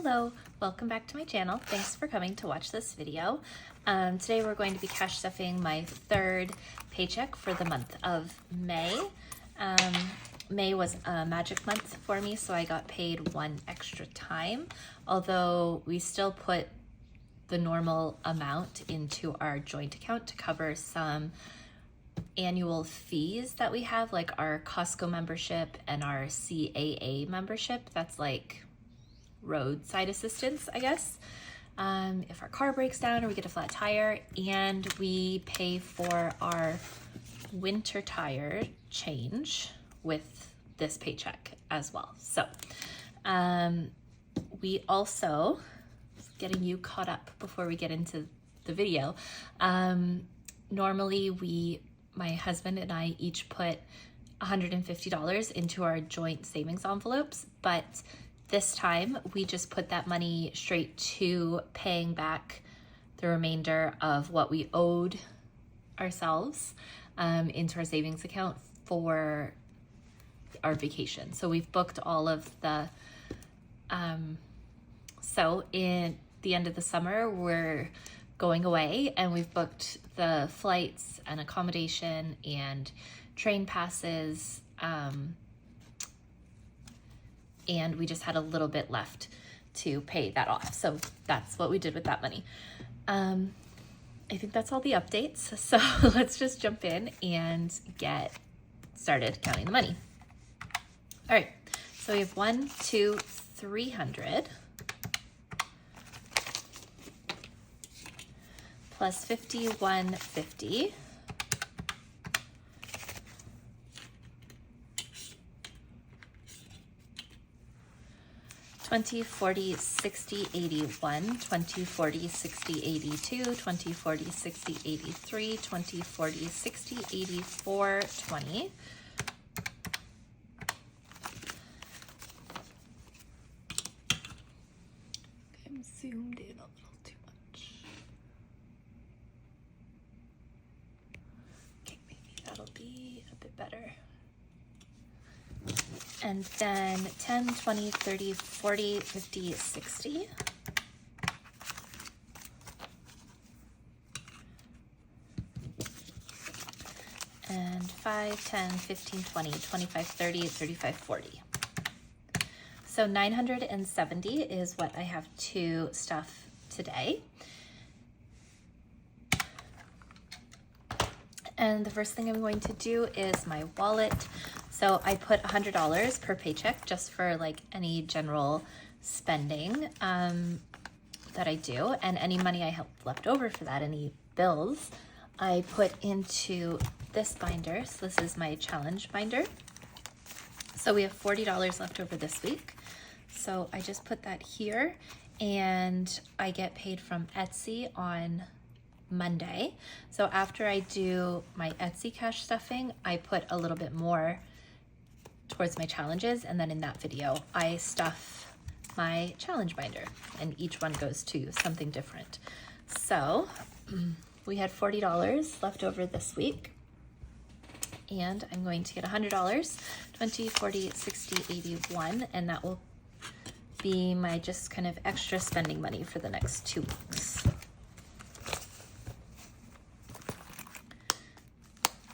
Hello, welcome back to my channel. Thanks for coming to watch this video. Today we're going to be cash stuffing my third paycheck for the month of May. May was a magic month for me, so I got paid one extra time, although we still put the normal amount into our joint account to cover some annual fees that we have, like our Costco membership and our CAA membership. That's like roadside assistance, I guess. If our car breaks down or we get a flat tire, and we pay for our winter tire change with this paycheck as well. So we also, getting you caught up before we get into the video, normally my husband and I each put $150 into our joint savings envelopes, but this time we just put that money straight to paying back the remainder of what we owed ourselves into our savings account for our vacation. So we've booked all of the, so in the end of the summer, we're going away, and we've booked the flights and accommodation and train passes, and we just had a little bit left to pay that off. So that's what we did with that money. I think that's all the updates. So let's just jump in and get started counting the money. All right, so we have 1, 2, 300 plus 5150 20, 40, 60, 81, 20, 40, 60, 82, 20, 40, 60, 83, 20, 40, 60, 84, 20. I'm zoomed in a little too much. Okay, maybe that'll be a bit better. And then 10, 20, 30, 40, 50, 60. And 5, 10, 15, 20, 25, 30, 35, 40. So 970 is what I have to stuff today. And the first thing I'm going to do is my wallet. So I put $100 per paycheck just for like any general spending that I do, and any money I have left over for that, any bills, I put into this binder. So this is my challenge binder. So we have $40 left over this week. So I just put that here, and I get paid from Etsy on Monday. So after I do my Etsy cash stuffing, I put a little bit more towards my challenges, and then in that video I stuff my challenge binder, and each one goes to something different. So we had $40 left over this week, and I'm going to get $100, 20, 40, 60, 81, and that will be my just kind of extra spending money for the next 2 weeks.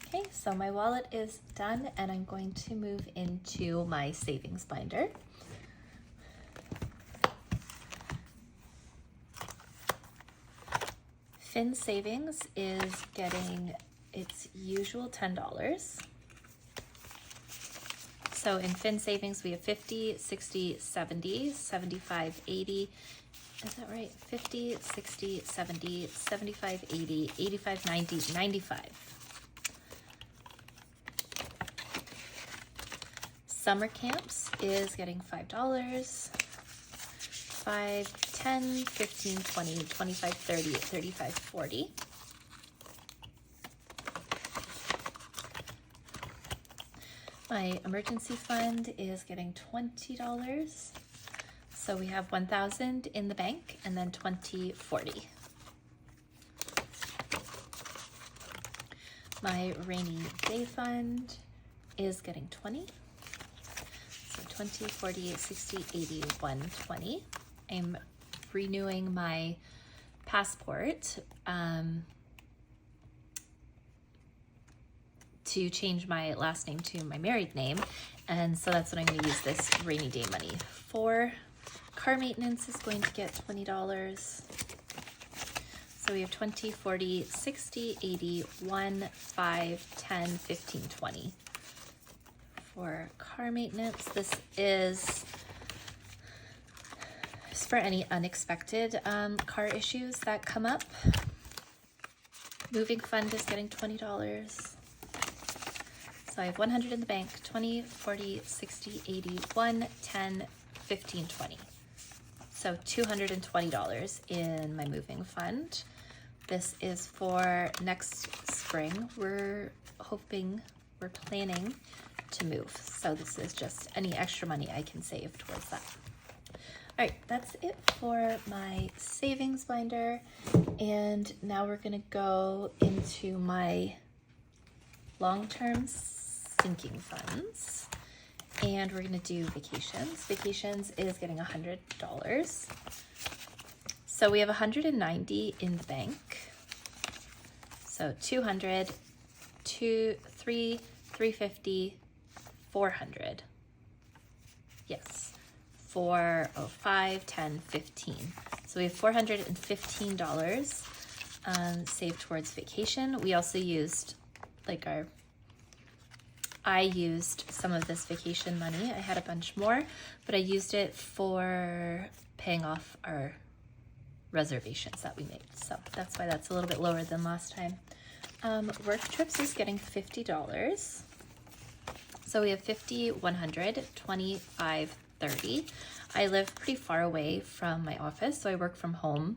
Okay, so my wallet is done, and I'm going to move into my savings binder. Fin Savings is getting its usual $10. So in Fin Savings, we have 50, 60, 70, 75, 80. Is that right? 50, 60, 70, 75, 80, 85, 90, 95. Summer Camps is getting $5. 5, 10, 15, 20, 25, 30, 35, 40. My emergency fund is getting $20. So we have 1,000 in the bank, and then 20, 40. My rainy day fund is getting 20. So 20, 40, 60, 80, 120. I'm renewing my passport to change my last name to my married name. And so that's what I'm going to use this rainy day money for. Car maintenance is going to get $20. So we have 20, 40, 60, 80, 1, 5, 10, 15, 20 for car maintenance. This is for any unexpected car issues that come up. Moving fund is getting $20. So I have 100 in the bank, 20, 40, 60, 80, 1, 10, 15, 20. So $220 in my moving fund. This is for next spring. We're planning to move. So this is just any extra money I can save towards that. All right, that's it for my savings binder. And now we're gonna go into my long-term sinking funds. And we're gonna do vacations. Vacations is getting $100. So we have 190 in the bank. So 200, 2, 3, 350, 400. Yes, 4, 5, 10, 15. So we have $415 saved towards vacation. We also used I used some of this vacation money. I had a bunch more, but I used it for paying off our reservations that we made. So that's why that's a little bit lower than last time. Work trips is getting $50. So we have 50, 100, 25, 30. I live pretty far away from my office, so I work from home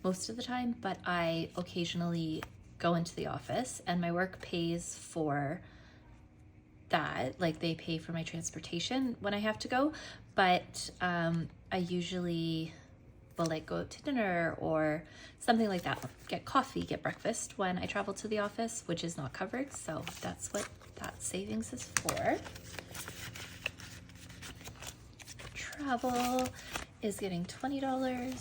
most of the time, but I occasionally go into the office and my work pays for that. Like they pay for my transportation when I have to go, but I usually will like go out to dinner or something like that, get coffee, get breakfast when I travel to the office, which is not covered. So that's what that savings is for. Travel is getting $20.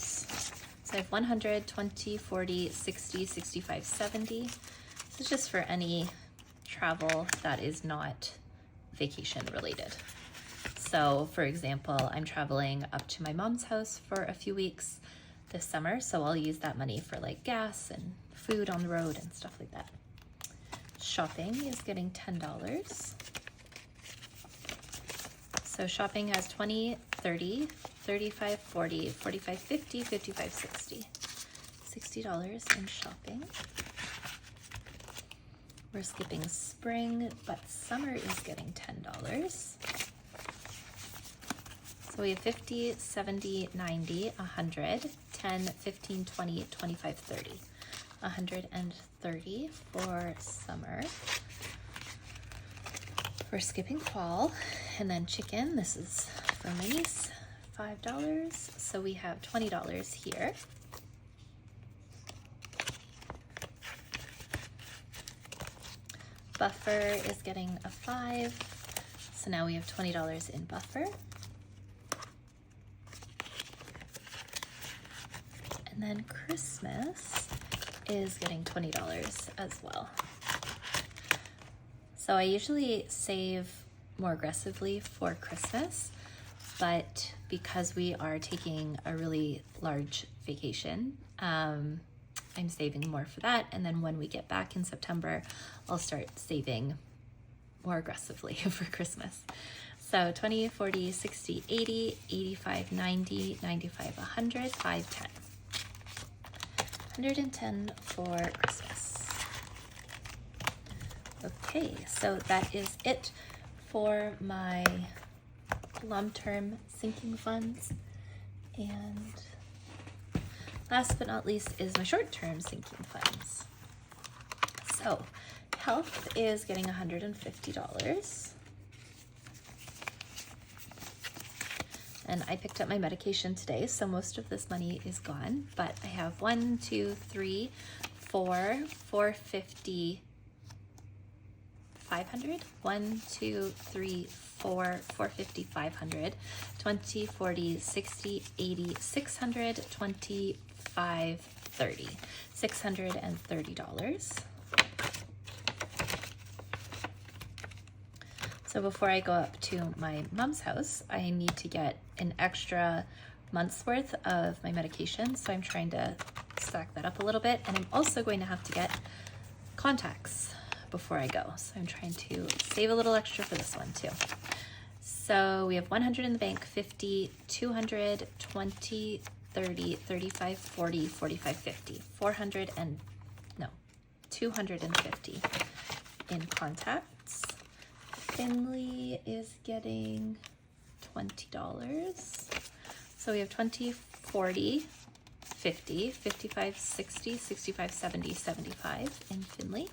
So I have 100, 20, 40, 60, 65, 70. This is just for any travel that is not vacation related. So for example, I'm traveling up to my mom's house for a few weeks this summer. So I'll use that money for like gas and food on the road and stuff like that. Shopping is getting $10. So shopping has 20, 30, 35, 40, 45, 50, 55, 60. $60 in shopping. We're skipping spring, but summer is getting $10. So we have 50, 70, 90, 100, 10, 15, 20, 25, 30. 130 for summer. We're skipping fall, and then chicken. This is for my niece, $5. So we have $20 here. Buffer is getting a 5. So now we have $20 in buffer. And then Christmas is getting $20 as well. So I usually save more aggressively for Christmas, but because we are taking a really large vacation, I'm saving more for that. And then when we get back in September, I'll start saving more aggressively for Christmas. So 20, 40, 60, 80, 85, 90, 95, 100, 5, 10. 110 for Christmas. Okay, so that is it for my long-term sinking funds. And last but not least is my short-term sinking funds. So health is getting $150. And I picked up my medication today, so most of this money is gone, but I have 1, 2, 3, 4, 450, 500, 1, 2, 3, 4, 450, 500, 20, 40, 60, 80, 600, 25, 30, $630. So before I go up to my mom's house, I need to get an extra month's worth of my medication. So I'm trying to stack that up a little bit. And I'm also going to have to get contacts before I go. So I'm trying to save a little extra for this one too. So we have 100 in the bank, 50, 200, 20, 30, 35, 40, 45, 50, 250 in contacts. Finley is getting $20. So we have 20, 40, 50, 55, 60, 65, 70, 75 in Finley.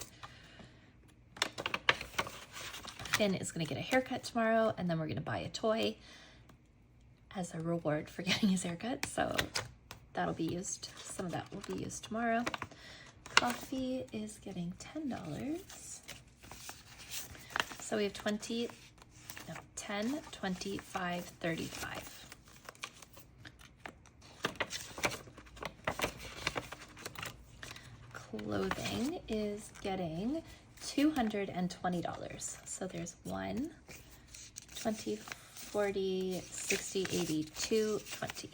Finn is going to get a haircut tomorrow, and then we're going to buy a toy as a reward for getting his haircut. So that'll be used. Some of that will be used tomorrow. Coffee is getting $10. So we have 10, 25, 35. Clothing is getting $220. So there's 1, 20, 40, 60, 80, 220.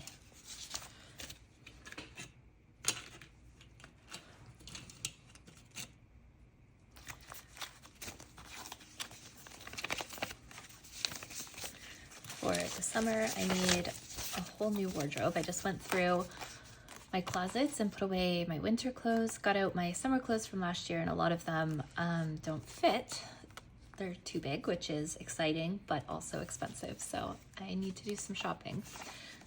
For the summer, I need a whole new wardrobe. I just went through my closets and put away my winter clothes, got out my summer clothes from last year, and a lot of them don't fit. They're too big, which is exciting, but also expensive. So I need to do some shopping.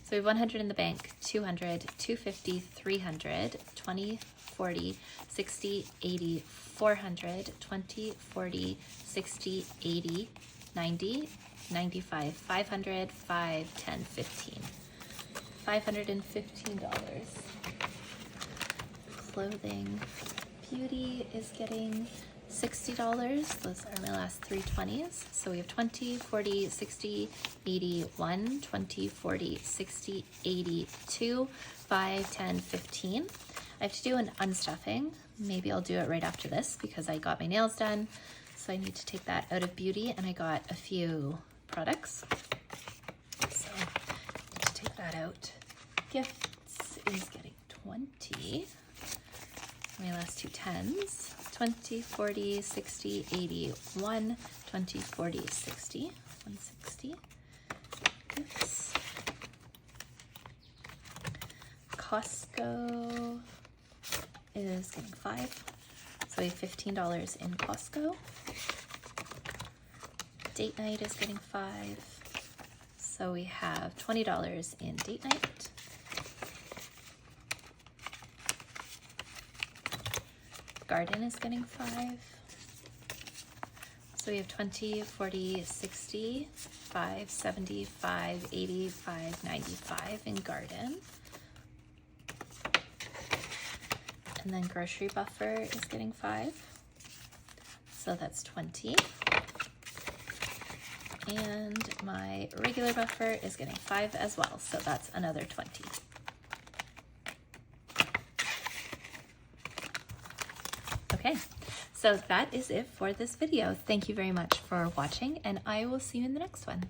So we have 100 in the bank, 200, 250, 300, 20, 40, 60, 80, 400, 20, 40, 60, 80, 90, 95, 500, 5, 10, 15. $515. Clothing. Beauty is getting $60. Those are my last three 20s. So we have 20, 40, 60, 80, 1, 20, 40, 60, 80, 2, 5, 10, 15. I have to do an unstuffing. Maybe I'll do it right after this because I got my nails done. So I need to take that out of beauty, and I got a few products. So I need to take that out. Gifts is getting 20. My last two 10s. 20, 40, 60, 80, 1, 20, 40, 60, 160. Gifts. Costco is getting 5. So we have $15 in Costco. Date night is getting 5. So we have $20 in date night. Garden is getting 5. So we have 20, 40, 60, 5, 75, 85, 95 in garden. And then grocery buffer is getting 5. So that's 20. And my regular buffer is getting 5 as well. So that's another 20. Okay, so that is it for this video. Thank you very much for watching, and I will see you in the next one.